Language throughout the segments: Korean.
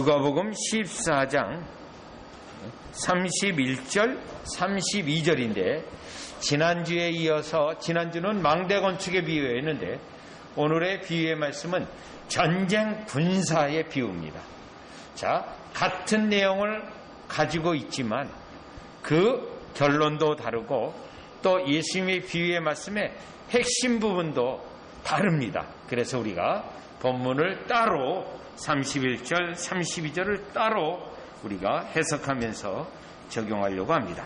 누가복음 14장 31절 32절인데 지난주에 이어서 지난주는 망대 건축의 비유였는데 오늘의 비유의 말씀은 전쟁 군사의 비유입니다. 자, 같은 내용을 가지고 있지만 그 결론도 다르고 또 예수님의 비유의 말씀의 핵심 부분도 다릅니다. 그래서 우리가 본문을 따로 31절, 32절을 따로 우리가 해석하면서 적용하려고 합니다.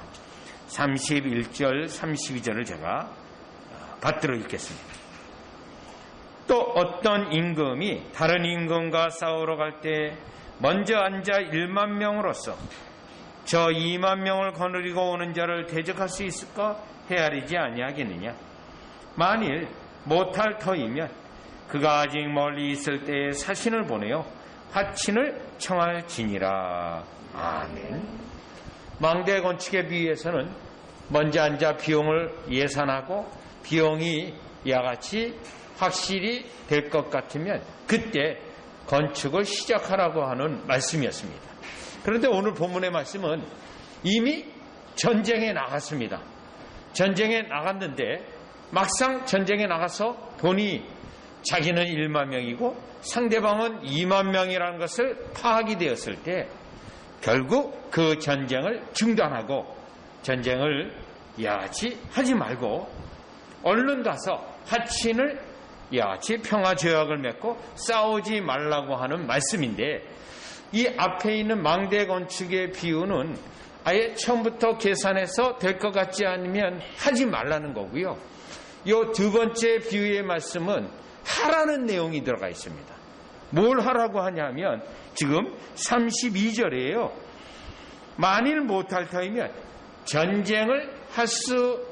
31절, 32절을 제가 받들어 읽겠습니다. 또 어떤 임금이 다른 임금과 싸우러 갈 때 먼저 앉아 1만 명으로서 저 2만 명을 거느리고 오는 자를 대적할 수 있을까 헤아리지 아니하겠느냐. 만일 못할 터이면 그가 아직 멀리 있을 때에 사신을 보내어 화친을 청할지니라. 아멘. 망대 건축의 비유에서는 먼저 앉아 비용을 예산하고 비용이 야같이 확실히 될 것 같으면 그때 건축을 시작하라고 하는 말씀이었습니다. 그런데 오늘 본문의 말씀은 이미 전쟁에 나갔습니다. 전쟁에 나갔는데 막상 전쟁에 나가서 보니 자기는 1만 명이고 상대방은 2만 명이라는 것을 파악이 되었을 때 결국 그 전쟁을 중단하고 전쟁을 야같이 하지 말고 얼른 가서 화친을 야같이 평화조약을 맺고 싸우지 말라고 하는 말씀인데 이 앞에 있는 망대 건축의 비유는 아예 처음부터 계산해서 될 것 같지 않으면 하지 말라는 거고요. 이 두 번째 비유의 말씀은 하라는 내용이 들어가 있습니다. 뭘 하라고 하냐면 지금 32절이에요. 만일 못할 터이면 전쟁을 할 수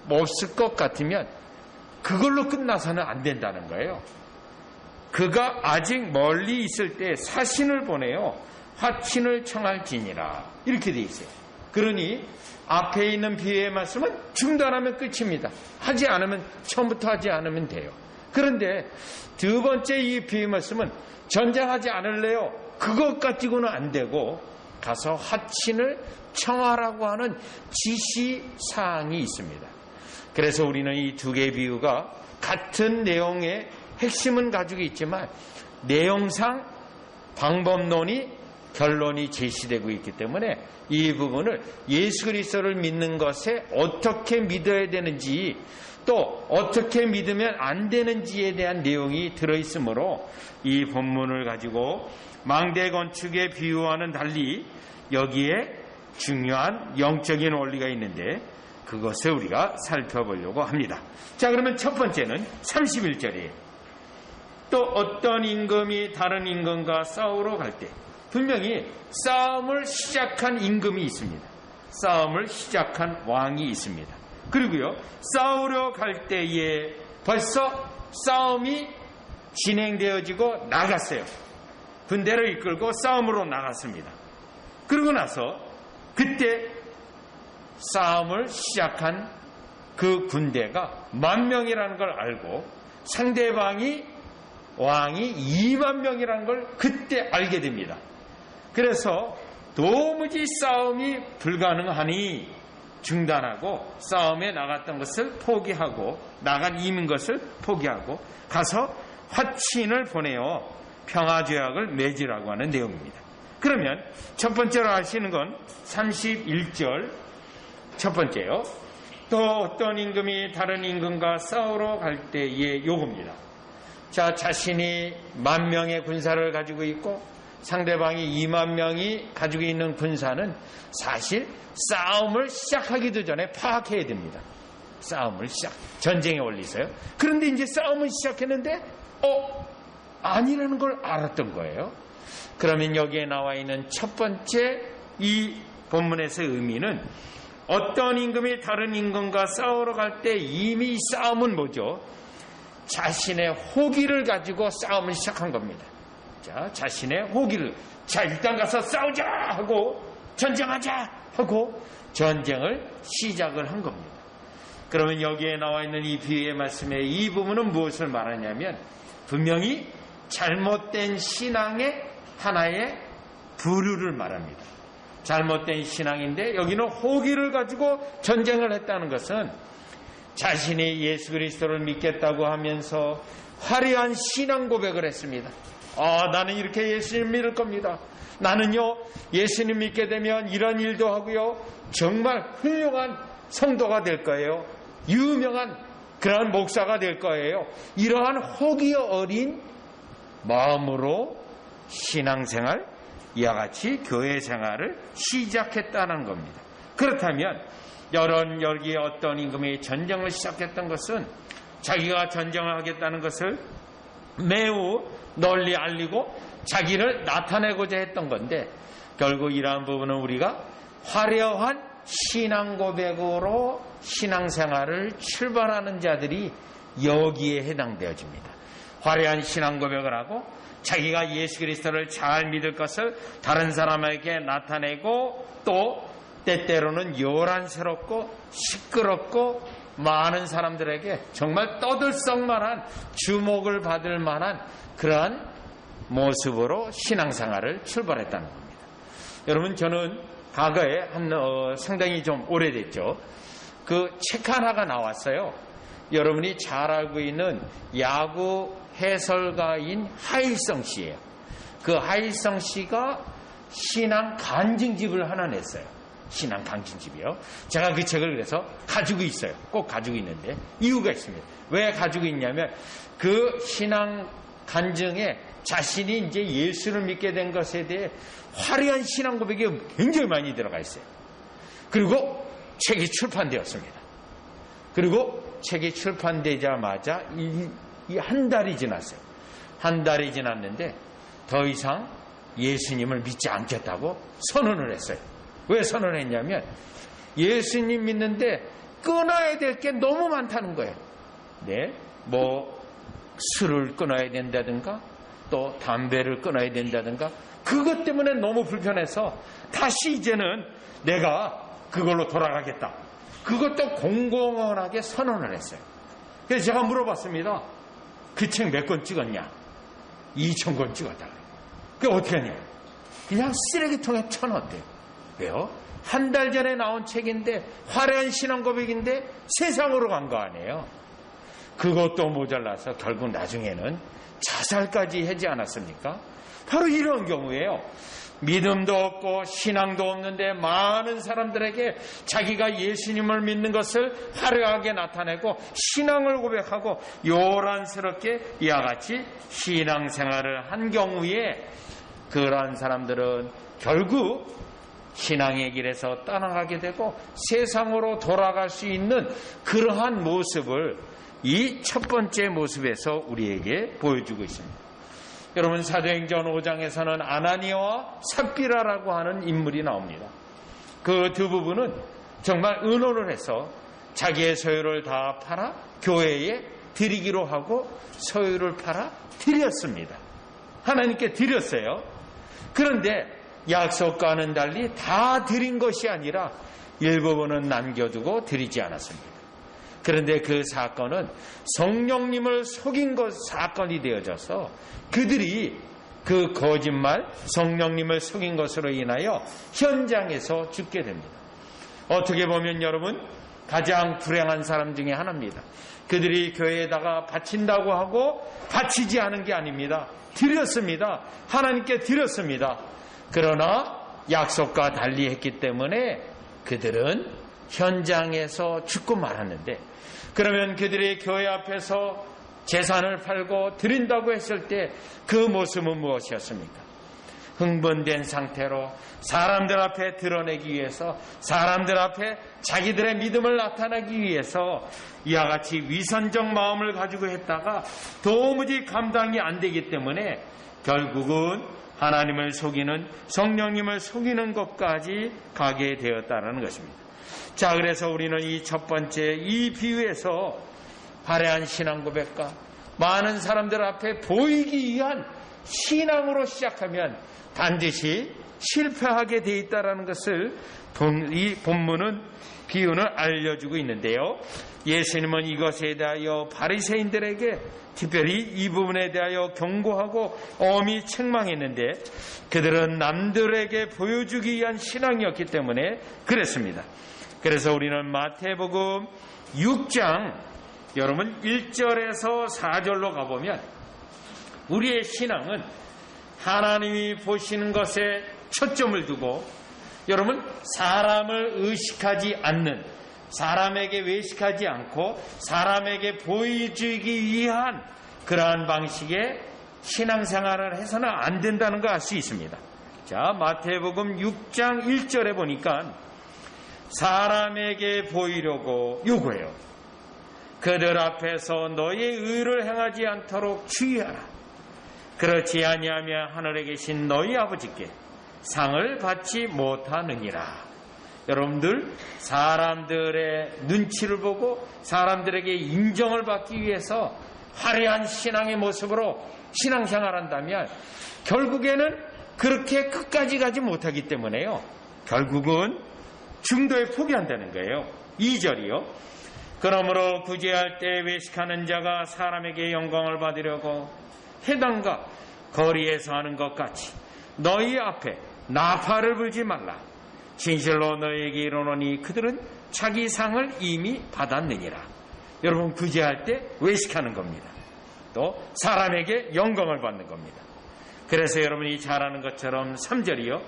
없을 것 같으면 그걸로 끝나서는 안 된다는 거예요. 그가 아직 멀리 있을 때 사신을 보내어 화친을 청할지니라. 이렇게 돼 있어요. 그러니 앞에 있는 비유의 말씀은 중단하면 끝입니다. 하지 않으면 처음부터 하지 않으면 돼요. 그런데 두 번째 이 비유의 말씀은 전쟁하지 않을래요. 그것 가지고는 안 되고 가서 화친을 청하라고 하는 지시사항이 있습니다. 그래서 우리는 이 두 개의 비유가 같은 내용의 핵심은 가지고 있지만 내용상 방법론이 결론이 제시되고 있기 때문에 이 부분을 예수 그리스도를 믿는 것에 어떻게 믿어야 되는지 또 어떻게 믿으면 안 되는지에 대한 내용이 들어있으므로 이 본문을 가지고 망대 건축의 비유와는 달리 여기에 중요한 영적인 원리가 있는데 그것을 우리가 살펴보려고 합니다. 자, 그러면 첫 번째는 31절이에요. 또 어떤 임금이 다른 임금과 싸우러 갈 때 분명히 싸움을 시작한 임금이 있습니다. 싸움을 시작한 왕이 있습니다. 그리고요, 싸우러 갈 때에 벌써 싸움이 진행되어지고 나갔어요. 군대를 이끌고 싸움으로 나갔습니다. 그러고 나서 그때 싸움을 시작한 그 군대가 10,000명이라는 걸 알고 상대방이 왕이 2만 명이라는 걸 그때 알게 됩니다. 그래서 도무지 싸움이 불가능하니 중단하고 싸움에 나갔던 것을 포기하고 나간 임인 것을 포기하고 가서 화친을 보내어 평화조약을 맺으라고 하는 내용입니다. 그러면 첫 번째로 하시는 건 31절 첫 번째요. 또 어떤 임금이 다른 임금과 싸우러 갈 때의 요구입니다. 자, 자신이 10,000명의 군사를 가지고 있고 상대방이 2만 명이 가지고 있는 군사는 사실 싸움을 시작하기도 전에 파악해야 됩니다. 싸움을 전쟁의 원리세요. 그런데 이제 싸움을 시작했는데 아니라는 걸 알았던 거예요. 그러면 여기에 나와 있는 첫 번째 이 본문에서의 의미는 어떤 임금이 다른 임금과 싸우러 갈 때 이미 싸움은 뭐죠? 자신의 호기를 가지고 싸움을 시작한 겁니다. 자, 자신의 호기를 일단 가서 싸우자 하고 전쟁하자 하고 전쟁을 시작을 한 겁니다. 그러면 여기에 나와 있는 이 비유의 말씀의 이 부분은 무엇을 말하냐면 분명히 잘못된 신앙의 하나의 부류를 말합니다. 잘못된 신앙인데 여기는 호기를 가지고 전쟁을 했다는 것은 자신이 예수 그리스도를 믿겠다고 하면서 화려한 신앙 고백을 했습니다. 나는 이렇게 예수님 믿을 겁니다. 나는요 예수님 믿게 되면 이런 일도 하고요 정말 훌륭한 성도가 될 거예요. 유명한 그러한 목사가 될 거예요. 이러한 호기 어린 마음으로 신앙생활, 이와 같이 교회 생활을 시작했다는 겁니다. 그렇다면 여기 어떤 임금이 전쟁을 시작했던 것은 자기가 전쟁을 하겠다는 것을 매우 널리 알리고 자기를 나타내고자 했던 건데, 결국 이러한 부분은 우리가 화려한 신앙 고백으로 신앙생활을 출발하는 자들이 여기에 해당되어집니다. 화려한 신앙 고백을 하고 자기가 예수 그리스도를 잘 믿을 것을 다른 사람에게 나타내고, 또 때때로는 요란스럽고 시끄럽고 많은 사람들에게 정말 떠들썩만한 주목을 받을 만한 그러한 모습으로 신앙생활을 출발했다는 겁니다. 여러분, 저는 과거에 상당히 좀 오래됐죠. 그 책 하나가 나왔어요. 여러분이 잘 알고 있는 야구 해설가인 하일성 씨예요. 그 하일성 씨가 신앙 간증집을 하나 냈어요. 신앙 간증집이요. 제가 그 책을 그래서 가지고 있어요. 꼭 가지고 있는데 이유가 있습니다. 왜 가지고 있냐면 그 신앙 간증에 자신이 이제 예수를 믿게 된 것에 대해 화려한 신앙 고백이 굉장히 많이 들어가 있어요. 그리고 책이 출판되었습니다. 그리고 책이 출판되자마자 한 달이 지났어요. 한 달이 지났는데 더 이상 예수님을 믿지 않겠다고 선언을 했어요. 왜 선언했냐면 예수님 믿는데 끊어야 될 게 너무 많다는 거예요. 네, 술을 끊어야 된다든가 또 담배를 끊어야 된다든가 그것 때문에 너무 불편해서 다시 이제는 내가 그걸로 돌아가겠다. 그것도 공공연하게 선언을 했어요. 그래서 제가 물어봤습니다. 그 책 몇 권 찍었냐? 2,000권 찍었다. 그게 어떻게 하냐? 그냥 쓰레기통에 쳐넣었대요. 왜요? 한 달 전에 나온 책인데 화려한 신앙 고백인데 세상으로 간 거 아니에요. 그것도 모자라서 결국 나중에는 자살까지 하지 않았습니까? 바로 이런 경우예요. 믿음도 없고 신앙도 없는데 많은 사람들에게 자기가 예수님을 믿는 것을 화려하게 나타내고 신앙을 고백하고 요란스럽게 이와 같이 신앙생활을 한 경우에 그러한 사람들은 결국 신앙의 길에서 떠나가게 되고 세상으로 돌아갈 수 있는 그러한 모습을 이 첫 번째 모습에서 우리에게 보여주고 있습니다. 여러분, 사도행전 5장에서는 아나니아와 삽비라라고 하는 인물이 나옵니다. 그 두 부부는 정말 의논을 해서 자기의 소유를 다 팔아 교회에 드리기로 하고 소유를 팔아 드렸습니다. 하나님께 드렸어요. 그런데 약속과는 달리 다 드린 것이 아니라 일부분은 남겨두고 드리지 않았습니다. 그런데 그 사건은 성령님을 속인 것 사건이 되어져서 그들이 그 거짓말 성령님을 속인 것으로 인하여 현장에서 죽게 됩니다. 어떻게 보면 여러분 가장 불행한 사람 중에 하나입니다. 그들이 교회에다가 바친다고 하고 바치지 않은 게 아닙니다. 드렸습니다. 하나님께 드렸습니다. 그러나 약속과 달리 했기 때문에 그들은 현장에서 죽고 말았는데, 그러면 그들이 교회 앞에서 재산을 팔고 드린다고 했을 때 그 모습은 무엇이었습니까? 흥분된 상태로 사람들 앞에 드러내기 위해서, 사람들 앞에 자기들의 믿음을 나타내기 위해서 이와 같이 위선적 마음을 가지고 했다가 도무지 감당이 안 되기 때문에 결국은 하나님을 속이는, 성령님을 속이는 것까지 가게 되었다는 것입니다. 자, 그래서 우리는 이 첫 번째 이 비유에서 화려한 신앙 고백과 많은 사람들 앞에 보이기 위한 신앙으로 시작하면 반드시 실패하게 돼 있다는 것을 이 본문은 비유는 알려주고 있는데요. 예수님은 이것에 대하여 바리새인들에게 특별히 이 부분에 대하여 경고하고 엄히 책망했는데 그들은 남들에게 보여주기 위한 신앙이었기 때문에 그랬습니다. 그래서 우리는 마태복음 6장 여러분 1절에서 4절로 가보면 우리의 신앙은 하나님이 보시는 것에 초점을 두고 여러분 사람을 의식하지 않는, 사람에게 외식하지 않고 사람에게 보여주기 위한 그러한 방식의 신앙생활을 해서는 안 된다는 걸 알 수 있습니다. 자, 마태복음 6장 1절에 보니까 사람에게 보이려고 요구해요. 그들 앞에서 너의 의를 행하지 않도록 주의하라. 그렇지 아니하면 하늘에 계신 너희 아버지께 상을 받지 못하느니라. 여러분들, 사람들의 눈치를 보고 사람들에게 인정을 받기 위해서 화려한 신앙의 모습으로 신앙생활한다면 결국에는 그렇게 끝까지 가지 못하기 때문에요. 결국은 중도에 포기한다는 거예요. 2절이요. 그러므로 구제할 때 외식하는 자가 사람에게 영광을 받으려고 회당과 거리에서 하는 것 같이 너희 앞에 나팔을 불지 말라. 진실로 너희에게 이르노니 그들은 자기 상을 이미 받았느니라. 여러분, 구제할 때 외식하는 겁니다. 또 사람에게 영광을 받는 겁니다. 그래서 여러분이 잘 아는 것처럼 3절이요.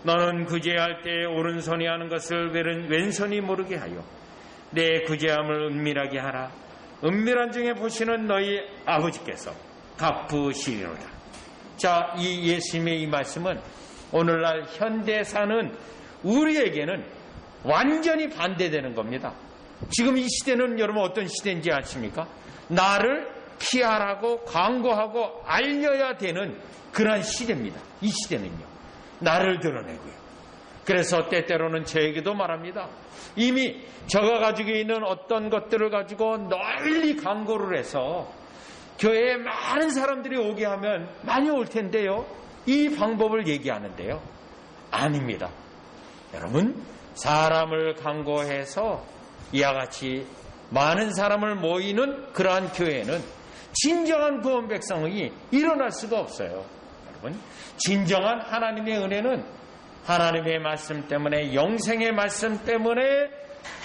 너는 구제할 때 오른손이 하는 것을 왼손이 모르게 하여 내 구제함을 은밀하게 하라. 은밀한 중에 보시는 너희 아버지께서 갚으시리로다. 자, 이 예수님의 이 말씀은 오늘날 현대 사는 우리에게는 완전히 반대되는 겁니다. 지금 이 시대는 여러분 어떤 시대인지 아십니까? 나를 피하라고 광고하고 알려야 되는 그런 시대입니다. 이 시대는요. 나를 드러내고요. 그래서 때때로는 저에게도 말합니다. 이미 저가 가지고 있는 어떤 것들을 가지고 널리 광고를 해서 교회에 많은 사람들이 오게 하면 많이 올 텐데요. 이 방법을 얘기하는데요. 아닙니다. 여러분, 사람을 광고해서 이와 같이 많은 사람을 모이는 그러한 교회는 진정한 구원 백성이 일어날 수가 없어요. 여러분, 진정한 하나님의 은혜는 하나님의 말씀 때문에, 영생의 말씀 때문에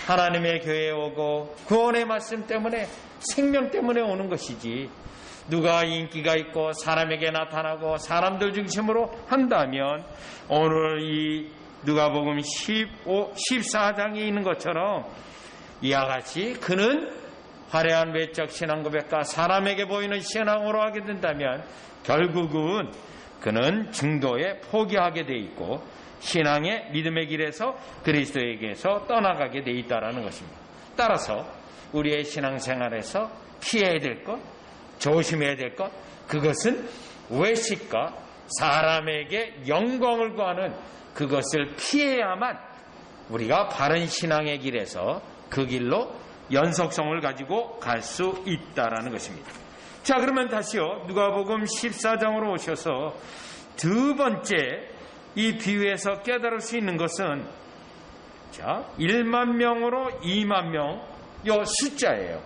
하나님의 교회에 오고 구원의 말씀 때문에, 생명 때문에 오는 것이지, 누가 인기가 있고 사람에게 나타나고 사람들 중심으로 한다면 오늘 이 누가복음 14장에 있는 것처럼 이와 같이 그는 화려한 외적 신앙 고백과 사람에게 보이는 신앙으로 하게 된다면 결국은 그는 중도에 포기하게 돼 있고 신앙의 믿음의 길에서 그리스도에게서 떠나가게 돼 있다는 것입니다. 따라서 우리의 신앙생활에서 피해야 될 것, 조심해야 될 것, 그것은 외식과 사람에게 영광을 구하는 그것을 피해야만 우리가 바른 신앙의 길에서 그 길로 연속성을 가지고 갈 수 있다라는 것입니다. 자, 그러면 다시요. 누가복음 14장으로 오셔서 두 번째 이 비유에서 깨달을 수 있는 것은, 자, 1만 명으로 2만 명, 요 숫자예요.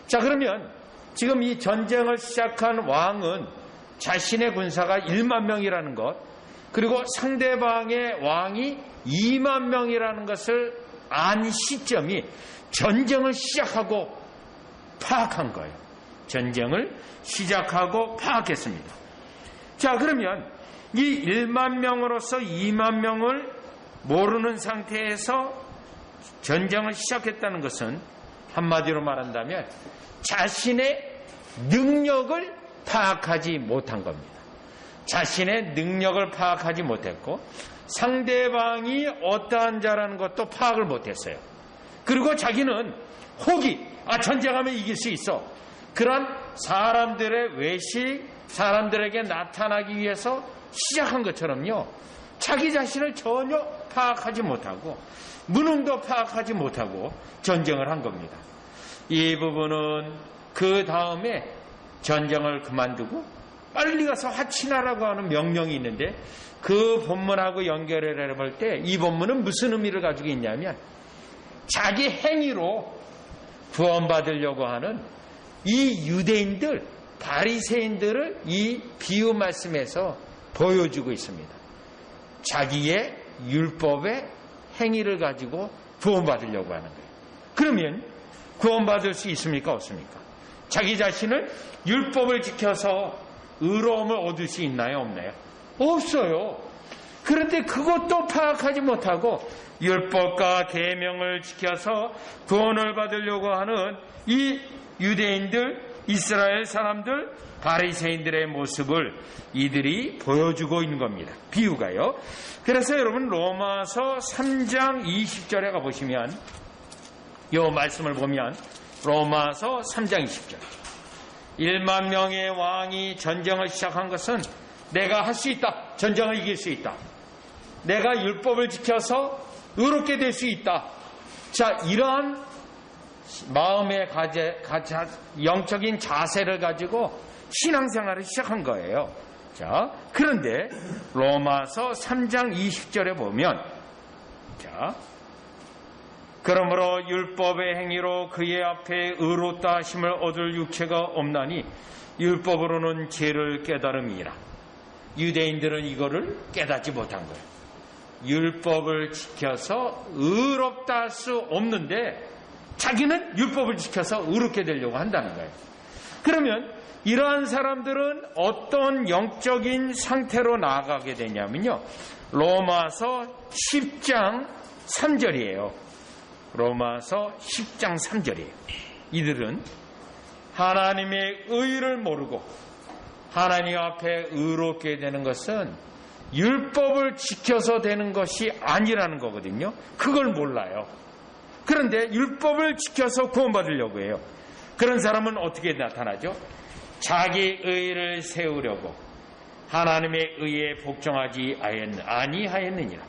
자, 그러면 지금 이 전쟁을 시작한 왕은 자신의 군사가 1만 명이라는 것, 그리고 상대방의 왕이 2만 명이라는 것을 안 시점이 전쟁을 시작하고 파악한 거예요. 전쟁을 시작하고 파악했습니다. 자, 그러면 이 1만 명으로서 2만 명을 모르는 상태에서 전쟁을 시작했다는 것은 한마디로 말한다면 자신의 능력을 파악하지 못한 겁니다. 자신의 능력을 파악하지 못했고 상대방이 어떠한 자라는 것도 파악을 못했어요. 그리고 자기는 전쟁하면 이길 수 있어. 그런 사람들의 외식, 사람들에게 나타나기 위해서 시작한 것처럼요. 자기 자신을 전혀 파악하지 못하고 무능도 파악하지 못하고 전쟁을 한 겁니다. 이 부분은 그 다음에 전쟁을 그만두고 빨리 가서 화친하라고 하는 명령이 있는데 그 본문하고 연결해 볼 때 이 본문은 무슨 의미를 가지고 있냐면 자기 행위로 구원받으려고 하는 이 유대인들, 바리새인들을 이 비유 말씀에서 보여주고 있습니다. 자기의 율법의 행위를 가지고 구원받으려고 하는 거예요. 그러면 구원받을 수 있습니까? 없습니까? 자기 자신을 율법을 지켜서 의로움을 얻을 수 있나요? 없나요? 없어요. 그런데 그것도 파악하지 못하고 율법과 계명을 지켜서 구원을 받으려고 하는 이 유대인들, 이스라엘 사람들, 바리새인들의 모습을 이들이 보여주고 있는 겁니다. 비유가요. 그래서 여러분 로마서 3장 20절에 가보시면 이 말씀을 보면 로마서 3장 20절 1만 명의 왕이 전쟁을 시작한 것은 내가 할 수 있다. 전쟁을 이길 수 있다. 내가 율법을 지켜서 의롭게 될 수 있다. 자, 이러한 마음의 영적인 자세를 가지고 신앙생활을 시작한 거예요. 자, 그런데 로마서 3장 20절에 보면 자, 그러므로 율법의 행위로 그의 앞에 의롭다 하심을 얻을 육체가 없나니 율법으로는 죄를 깨달음이라. 유대인들은 이거를 깨닫지 못한 거예요. 율법을 지켜서 의롭다 할 수 없는데 자기는 율법을 지켜서 의롭게 되려고 한다는 거예요. 그러면 이러한 사람들은 어떤 영적인 상태로 나아가게 되냐면요. 로마서 10장 3절이에요. 로마서 10장 3절이에요. 이들은 하나님의 의를 모르고 하나님 앞에 의롭게 되는 것은 율법을 지켜서 되는 것이 아니라는 거거든요. 그걸 몰라요. 그런데 율법을 지켜서 구원받으려고 해요. 그런 사람은 어떻게 나타나죠? 자기 의를 세우려고 하나님의 의에 복종하지 아니하였느니라.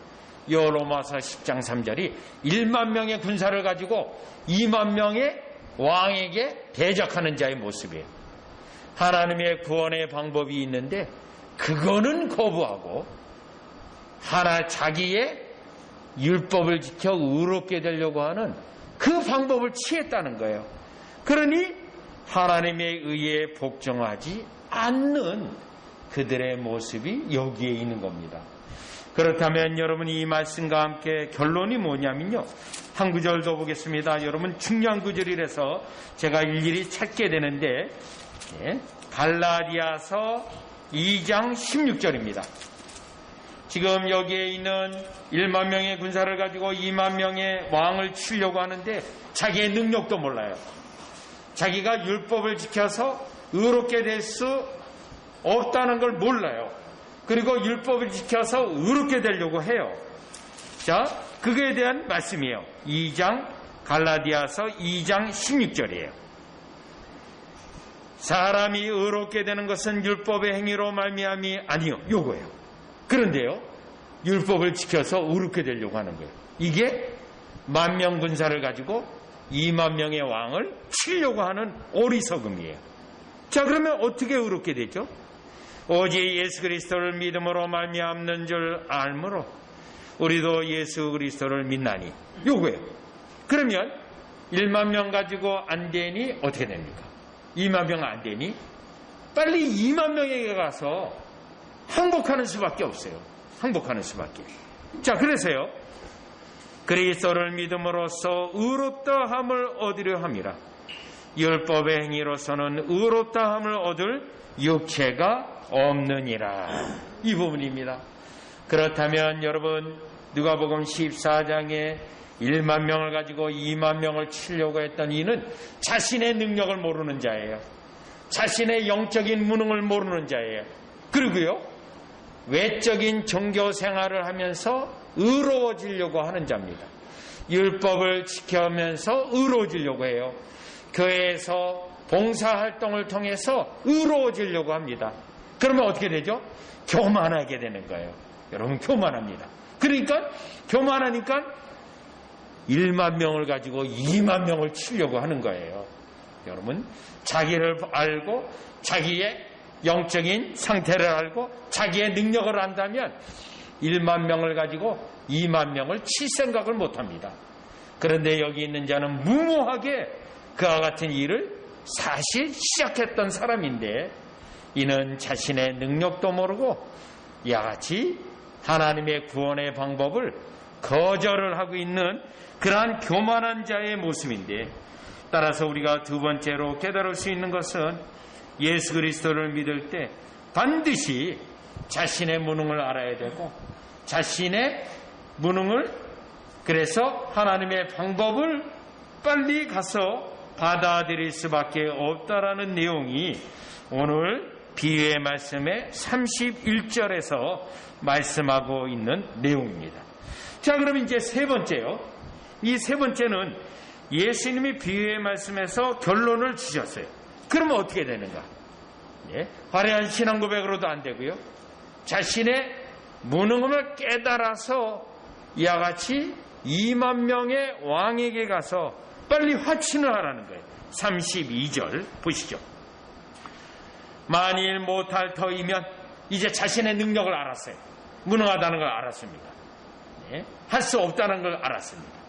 이 로마서 10장 3절이 1만 명의 군사를 가지고 2만 명의 왕에게 대적하는 자의 모습이에요. 하나님의 구원의 방법이 있는데 그거는 거부하고 자기의 율법을 지켜 의롭게 되려고 하는 그 방법을 취했다는 거예요. 그러니 하나님의 의에 복종하지 않는 그들의 모습이 여기에 있는 겁니다. 그렇다면 여러분 이 말씀과 함께 결론이 뭐냐면요. 한 구절 더 보겠습니다. 여러분 중요한 구절이라서 제가 일일이 찾게 되는데 갈라디아서 2장 16절입니다. 지금 여기에 있는 1만 명의 군사를 가지고 2만 명의 왕을 치려고 하는데 자기의 능력도 몰라요. 자기가 율법을 지켜서 의롭게 될 수 없다는 걸 몰라요. 그리고 율법을 지켜서 의롭게 되려고 해요. 자, 그거에 대한 말씀이에요. 갈라디아서 2장 16절이에요. 사람이 의롭게 되는 것은 율법의 행위로 말미암이 아니요. 요거예요. 그런데요. 율법을 지켜서 의롭게 되려고 하는 거예요. 이게 10,000명 군사를 가지고 2만 명의 왕을 치려고 하는 어리석음이에요. 자, 그러면 어떻게 의롭게 되죠? 오직 예수 그리스도를 믿음으로 말미암는 줄 알므로 우리도 예수 그리스도를 믿나니. 요거예요. 그러면 1만 명 가지고 안 되니 어떻게 됩니까? 2만 명 안 되니 빨리 2만 명에게 가서 항복하는 수밖에 없어요. 항복하는 수밖에. 자, 그래서요. 그리스도를 믿음으로써 의롭다 함을 얻으려 함이라. 율법의 행위로서는 의롭다 함을 얻을 육체가 없느니라. 이 부분입니다. 그렇다면 여러분 누가복음 14장에 1만 명을 가지고 2만 명을 치려고 했던 이는 자신의 능력을 모르는 자예요. 자신의 영적인 무능을 모르는 자예요. 그리고요 외적인 종교 생활을 하면서 의로워지려고 하는 자입니다. 율법을 지켜면서 의로워지려고 해요. 교회에서 봉사활동을 통해서 의로워지려고 합니다. 그러면 어떻게 되죠? 교만하게 되는 거예요. 여러분 교만합니다. 그러니까 교만하니까 1만 명을 가지고 2만 명을 치려고 하는 거예요. 여러분 자기를 알고 자기의 영적인 상태를 알고 자기의 능력을 안다면 1만 명을 가지고 2만 명을 칠 생각을 못합니다. 그런데 여기 있는 자는 무모하게 그와 같은 일을 사실 시작했던 사람인데 이는 자신의 능력도 모르고 야같이 하나님의 구원의 방법을 거절을 하고 있는 그러한 교만한 자의 모습인데, 따라서 우리가 두 번째로 깨달을 수 있는 것은 예수 그리스도를 믿을 때 반드시 자신의 무능을 알아야 되고 자신의 무능을, 그래서 하나님의 방법을 빨리 가서 받아들일 수밖에 없다라는 내용이 오늘 비유의 말씀의 31절에서 말씀하고 있는 내용입니다. 자, 그럼 이제 세 번째요. 이 세 번째는 예수님이 비유의 말씀에서 결론을 주셨어요. 그러면 어떻게 되는가? 화려한 신앙 고백으로도 안 되고요. 자신의 무능함을 깨달아서 이와 같이 2만 명의 왕에게 가서 빨리 화친을 하라는 거예요. 32절 보시죠. 만일 못할 터이면, 이제 자신의 능력을 알았어요. 무능하다는 걸 알았습니다. 할 수 없다는 걸 알았습니다.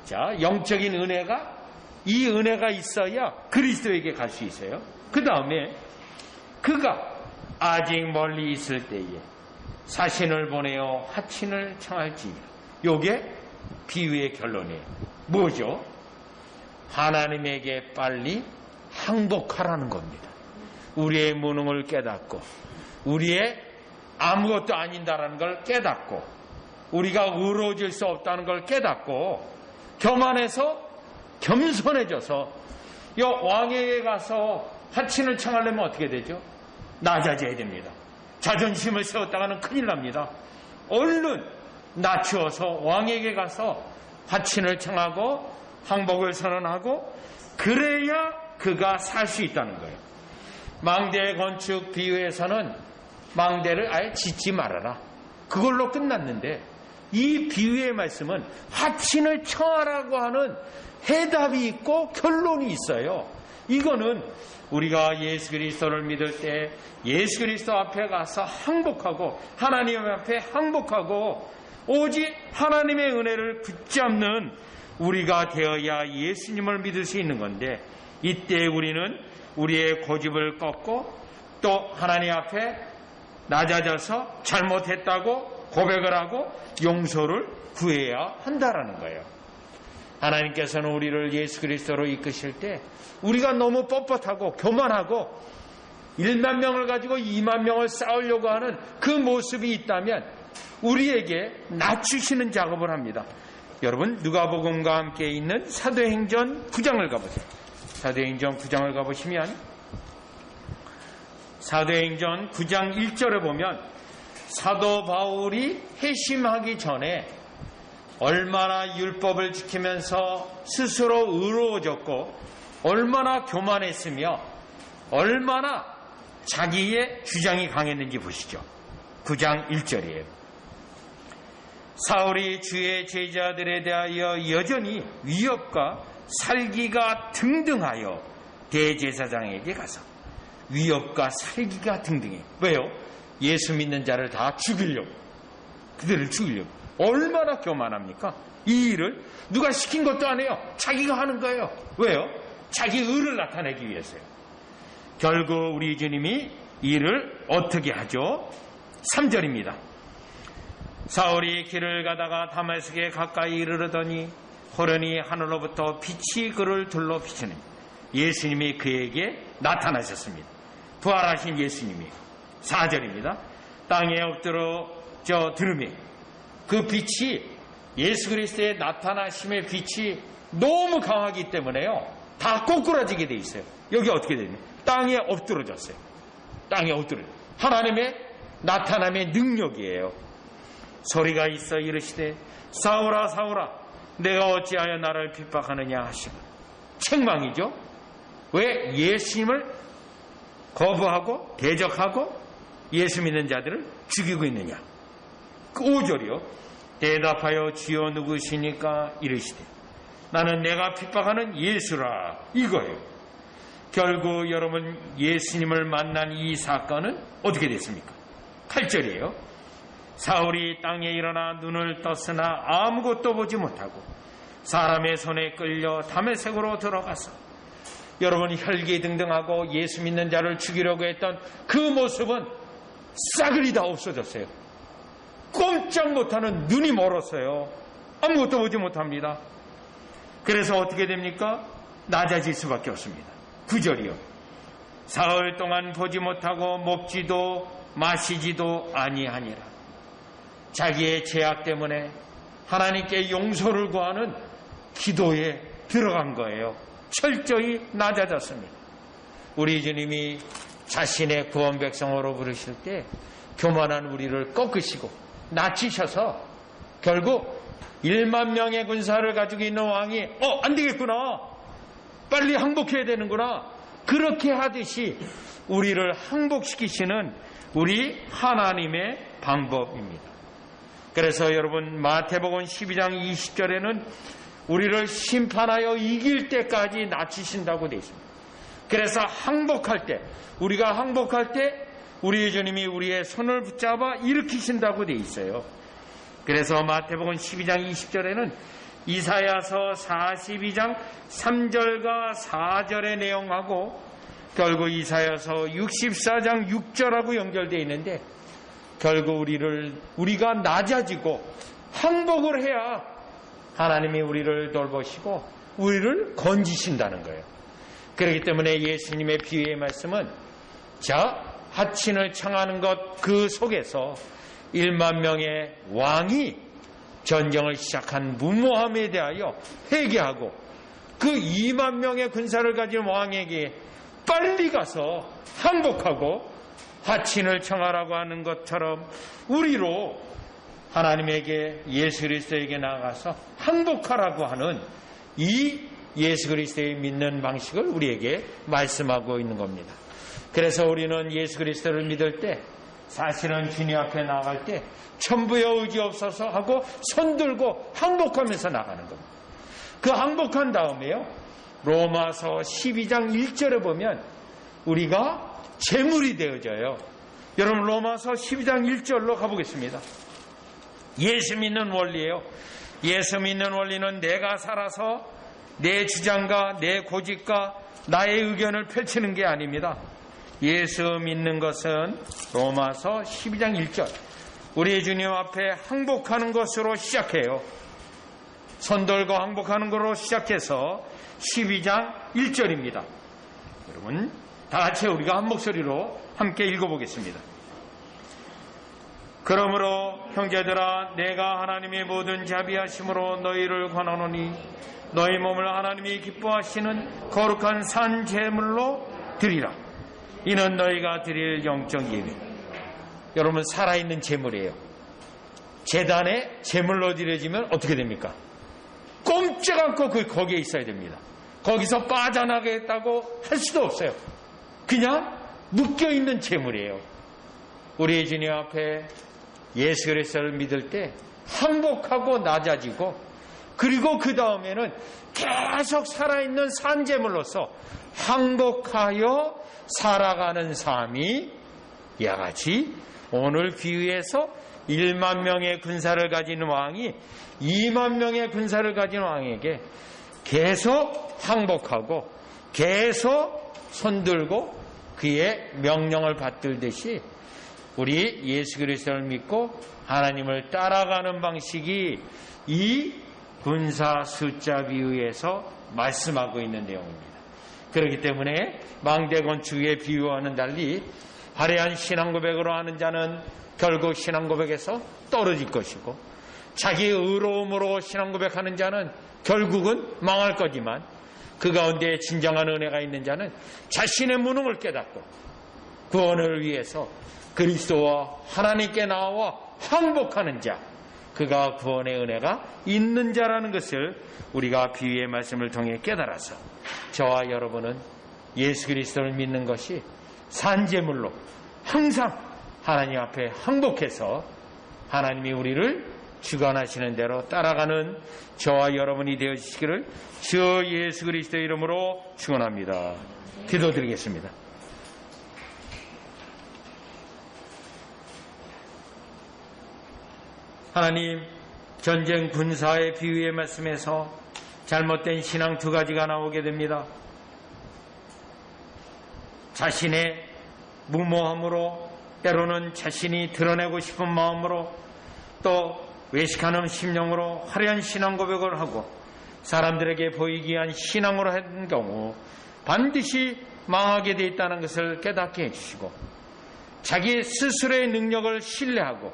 자, 영적인 은혜가, 이 은혜가 있어야 그리스도에게 갈 수 있어요. 그 다음에 그가 아직 멀리 있을 때에 사신을 보내어 하친을 청할지니, 요게 비유의 결론이에요. 뭐죠? 하나님에게 빨리 항복하라는 겁니다. 우리의 무능을 깨닫고 우리의 아무것도 아닌다라는 걸 깨닫고 우리가 의로워질 수 없다는 걸 깨닫고 교만해서 겸손해져서 이 왕에게 가서 하친을 청하려면 어떻게 되죠? 낮아져야 됩니다. 자존심을 세웠다가는 큰일 납니다. 얼른 낮추어서 왕에게 가서 하친을 청하고 항복을 선언하고 그래야 그가 살 수 있다는 거예요. 망대 건축 비유에서는 망대를 아예 짓지 말아라, 그걸로 끝났는데 이 비유의 말씀은 하친을 청하라고 하는 해답이 있고 결론이 있어요. 이거는 우리가 예수 그리스도를 믿을 때 예수 그리스도 앞에 가서 항복하고 하나님 앞에 항복하고 오직 하나님의 은혜를 붙잡는 우리가 되어야 예수님을 믿을 수 있는 건데, 이때 우리는 우리의 고집을 꺾고 또 하나님 앞에 낮아져서 잘못했다고 고백을 하고 용서를 구해야 한다라는 거예요. 하나님께서는 우리를 예수 그리스도로 이끄실 때 우리가 너무 뻣뻣하고 교만하고 1만 명을 가지고 2만 명을 쌓으려고 하는 그 모습이 있다면 우리에게 낮추시는 작업을 합니다. 여러분, 누가복음과 함께 있는 사도행전 9장을 가보세요. 사도행전 9장을 가보시면 사도행전 9장 1절에 보면 사도 바울이 회심하기 전에 얼마나 율법을 지키면서 스스로 의로워졌고 얼마나 교만했으며 얼마나 자기의 주장이 강했는지 보시죠. 9장 1절이에요. 사울이 주의 제자들에 대하여 여전히 위협과 살기가 등등하여 대제사장에게 가서 위협과 살기가 등등해. 왜요? 예수 믿는 자를 다 죽이려고, 그들을 죽이려고. 얼마나 교만합니까? 이 일을 누가 시킨 것도 아니에요. 자기가 하는 거예요. 왜요? 자기 의를 나타내기 위해서요. 결국 우리 주님이 이를 어떻게 하죠? 3절입니다. 사울이 길을 가다가 다메섹에 가까이 이르르더니 호련히 하늘로부터 빛이 그를 둘러 비추니 예수님이 그에게 나타나셨습니다. 부활하신 예수님이. 4절입니다. 땅에 엎드러져 들으며 그 빛이, 예수 그리스도의 나타나심의 빛이 너무 강하기 때문에요, 다 꼬꾸라지게 돼 있어요. 여기 어떻게 되냐? 땅에 엎드러졌어요. 땅에 엎드려. 하나님의 나타남의 능력이에요. 소리가 있어 이르시되 사울아 사울아 내가 어찌하여 나를 핍박하느냐 하시고. 책망이죠. 왜? 예수님을 거부하고 대적하고 예수 믿는 자들을 죽이고 있느냐. 그 5절이요. 대답하여 주여 누구시니까 이르시되 나는 내가 핍박하는 예수라, 이거예요. 결국 여러분 예수님을 만난 이 사건은 어떻게 됐습니까? 8절이에요. 사울이 땅에 일어나 눈을 떴으나 아무것도 보지 못하고 사람의 손에 끌려 다메섹으로 들어가서 여러분 혈기등등하고 예수 믿는 자를 죽이려고 했던 그 모습은 싸그리 다 없어졌어요. 꼼짝 못하는 눈이 멀었어요. 아무것도 보지 못합니다. 그래서 어떻게 됩니까? 낮아질 수밖에 없습니다. 9절이요. 사흘 동안 보지 못하고 먹지도 마시지도 아니하니라. 자기의 죄악 때문에 하나님께 용서를 구하는 기도에 들어간 거예요. 철저히 낮아졌습니다. 우리 주님이 자신의 구원 백성으로 부르실 때 교만한 우리를 꺾으시고 낮추셔서 결국 1만 명의 군사를 가지고 있는 왕이 안 되겠구나, 빨리 항복해야 되는구나, 그렇게 하듯이 우리를 항복시키시는 우리 하나님의 방법입니다. 그래서 여러분 마태복음 12장 20절에는 우리를 심판하여 이길 때까지 낮추신다고 되어 있습니다. 그래서 항복할 때, 우리가 항복할 때 우리 주님이 우리의 손을 붙잡아 일으키신다고 되어 있어요. 그래서 마태복음 12장 20절에는 이사야서 42장 3절과 4절의 내용하고 결국 이사야서 64장 6절하고 연결되어 있는데, 결국 우리가 낮아지고 항복을 해야 하나님이 우리를 돌보시고 우리를 건지신다는 거예요. 그렇기 때문에 예수님의 비유의 말씀은 하친을 청하는 것 그 속에서 1만 명의 왕이 전쟁을 시작한 무모함에 대하여 회개하고 그 2만 명의 군사를 가진 왕에게 빨리 가서 항복하고 하친을 청하라고 하는 것처럼 우리로 하나님에게 예수 그리스도에게 나아가서 항복하라고 하는 이 예수 그리스도의 믿는 방식을 우리에게 말씀하고 있는 겁니다. 그래서 우리는 예수 그리스도를 믿을 때 사실은 주님 앞에 나아갈 때 천부여 의지 없어서 하고 손들고 항복하면서 나가는 겁니다. 그 항복한 다음에요, 로마서 12장 1절에 보면 우리가 제물이 되어져요. 여러분 로마서 12장 1절로 가보겠습니다. 예수 믿는 원리예요. 예수 믿는 원리는 내가 살아서 내 주장과 내 고집과 나의 의견을 펼치는 게 아닙니다. 예수 믿는 것은 로마서 12장 1절 우리 주님 앞에 항복하는 것으로 시작해요. 손들고 항복하는 것으로 시작해서 12장 1절입니다. 여러분 다 같이 우리가 한 목소리로 함께 읽어보겠습니다. 그러므로 형제들아, 내가 하나님의 모든 자비하심으로 너희를 권하노니 너희 몸을 하나님이 기뻐하시는 거룩한 산 제물로 드리라. 이는 너희가 드릴 영적 예배. 여러분 살아있는 제물이에요. 제단에 제물로 드려지면 어떻게 됩니까? 꼼짝 않고 거기에 있어야 됩니다. 거기서 빠져나가겠다고 할 수도 없어요. 그냥 묶여있는 제물이에요. 우리 주님 앞에 예수 그리스도를 믿을 때 항복하고 낮아지고, 그리고 그 다음에는 계속 살아있는 산제물로서 항복하여 살아가는 삶이 이와 같이 오늘 비유에서 1만 명의 군사를 가진 왕이 2만 명의 군사를 가진 왕에게 계속 항복하고 계속 손들고 그의 명령을 받들듯이 우리 예수 그리스도를 믿고 하나님을 따라가는 방식이 이 군사 숫자 비유에서 말씀하고 있는 내용입니다. 그렇기 때문에 망대 건축에 비유와는 달리 화려한 신앙 고백으로 하는 자는 결국 신앙 고백에서 떨어질 것이고, 자기의 의로움으로 신앙 고백하는 자는 결국은 망할 거지만, 그 가운데 진정한 은혜가 있는 자는 자신의 무능을 깨닫고 구원을 위해서 그리스도와 하나님께 나와 항복하는 자, 그가 구원의 은혜가 있는 자라는 것을 우리가 비유의 말씀을 통해 깨달아서 저와 여러분은 예수 그리스도를 믿는 것이 산제물로 항상 하나님 앞에 항복해서 하나님이 우리를 주관하시는 대로 따라가는 저와 여러분이 되어주시기를 주 예수 그리스도의 이름으로 축원합니다. 기도드리겠습니다. 하나님, 전쟁 군사의 비유의 말씀에서 잘못된 신앙 두 가지가 나오게 됩니다. 자신의 무모함으로, 때로는 자신이 드러내고 싶은 마음으로, 또 외식하는 심령으로 화려한 신앙 고백을 하고 사람들에게 보이기 위한 신앙으로 한 경우 반드시 망하게 되어 있다는 것을 깨닫게 해주시고, 자기 스스로의 능력을 신뢰하고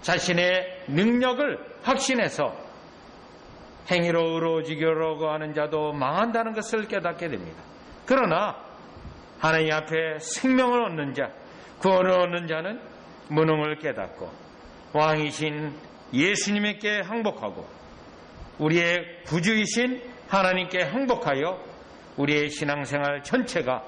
자신의 능력을 확신해서 행위로 의로워지려고 하는 자도 망한다는 것을 깨닫게 됩니다. 그러나 하나님 앞에 생명을 얻는 자, 구원을 얻는 자는 무능을 깨닫고 왕이신 예수님께 항복하고 우리의 구주이신 하나님께 항복하여 우리의 신앙생활 전체가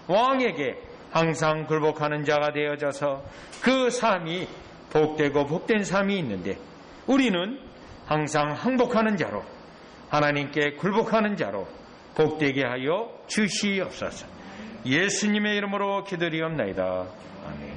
왕에게 항상 굴복하는 자가 되어져서 그 삶이 복되고 복된 삶이 있는데, 우리는 항상 항복하는 자로, 하나님께 굴복하는 자로 복되게 하여 주시옵소서. 예수님의 이름으로 기도드리옵나이다. 아멘.